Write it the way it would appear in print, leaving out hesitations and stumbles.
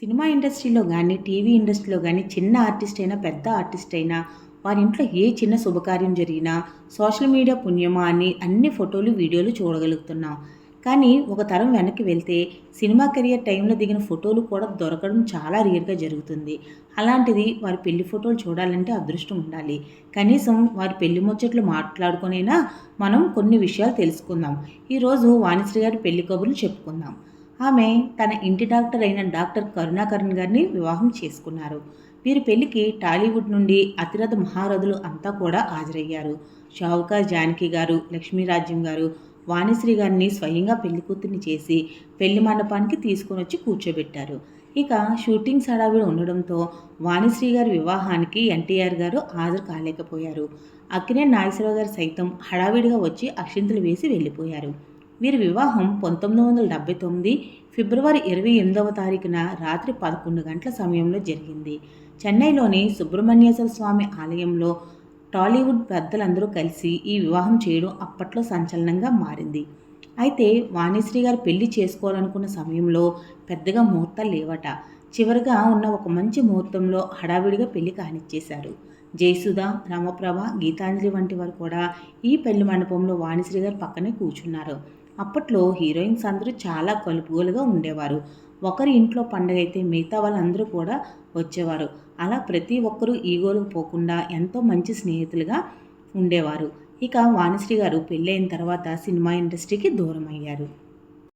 Cinema ఇండస్ట్రీలో గానీ, TV ఇండస్ట్రీలో గానీ చిన్న ఆర్టిస్ట్ అయినా, పెద్ద ఆర్టిస్ట్ అయినా వారి ఇంట్లో ఏ చిన్న శుభకార్యం జరిగినా సోషల్ మీడియా పుణ్యమా అని అన్ని ఫోటోలు, వీడియోలు చూడగలుగుతున్నాం. కానీ ఒక తరం వెనక్కి వెళ్తే సినిమా కెరియర్ టైంలో దిగిన ఫోటోలు కూడా దొరకడం చాలా రేర్‌గా జరుగుతుంది. అలాంటిది వారి పెళ్లి ఫోటోలు చూడాలంటే అదృష్టం ఉండాలి. కనీసం వారి పెళ్లి ముచ్చట్లు మాట్లాడుకొనైనా మనం కొన్ని విషయాలు తెలుసుకుందాం. ఈరోజు వాణిశ్రీ గారి పెళ్లి కబుర్లు చెప్పుకుందాం. ఆమె తన ఇంటి డాక్టర్ అయిన డాక్టర్ కరుణాకరణ్ గారిని వివాహం చేసుకున్నారు. వీరి పెళ్లికి టాలీవుడ్ నుండి అతిరథ మహారథులు అంతా కూడా హాజరయ్యారు. షావుకార్ జానకి గారు, లక్ష్మీరాజ్యం గారు వాణిశ్రీ గారిని స్వయంగా పెళ్లి కూతుర్ని చేసి పెళ్లి మండపానికి తీసుకొనొచ్చి కూర్చోబెట్టారు. ఇక షూటింగ్స్ హడావిడి ఉండడంతో వాణిశ్రీ గారి వివాహానికి ఎన్టీఆర్ గారు హాజరు కాలేకపోయారు. అక్కినేని నాగేశ్వరరావు గారు సైతం హడావిడిగా వచ్చి అక్షింతలు వేసి వెళ్ళిపోయారు. వీరి వివాహం 1979 ఫిబ్రవరి 28వ తారీఖున రాత్రి 11 గంటల సమయంలో జరిగింది. చెన్నైలోని సుబ్రహ్మణ్యేశ్వర స్వామి ఆలయంలో టాలీవుడ్ పెద్దలందరూ కలిసి ఈ వివాహం చేయడం అప్పట్లో సంచలనంగా మారింది. అయితే వాణిశ్రీ గారు పెళ్లి చేసుకోవాలనుకున్న సమయంలో పెద్దగా ముహూర్తాలు లేవట. చివరిగా ఉన్న ఒక మంచి ముహూర్తంలో హడావిడిగా పెళ్లి కానిచ్చేశారు. జయసుధ, రమప్రభ, గీతాంజలి వంటి వారు కూడా ఈ పెళ్లి మండపంలో వాణిశ్రీ గారు పక్కనే కూర్చున్నారు. అప్పట్లో హీరోయిన్స్ అందరూ చాలా కలుపుగోలుగా ఉండేవారు. ఒకరి ఇంట్లో పండగ అయితే మిగతా వాళ్ళందరూ కూడా వచ్చేవారు. అలా ప్రతి ఒక్కరూ ఈగోలకు పోకుండా ఎంతో మంచి స్నేహితులుగా ఉండేవారు. ఇక వాణిశ్రీ గారు పెళ్ళైన తర్వాత సినిమా ఇండస్ట్రీకి దూరమయ్యారు.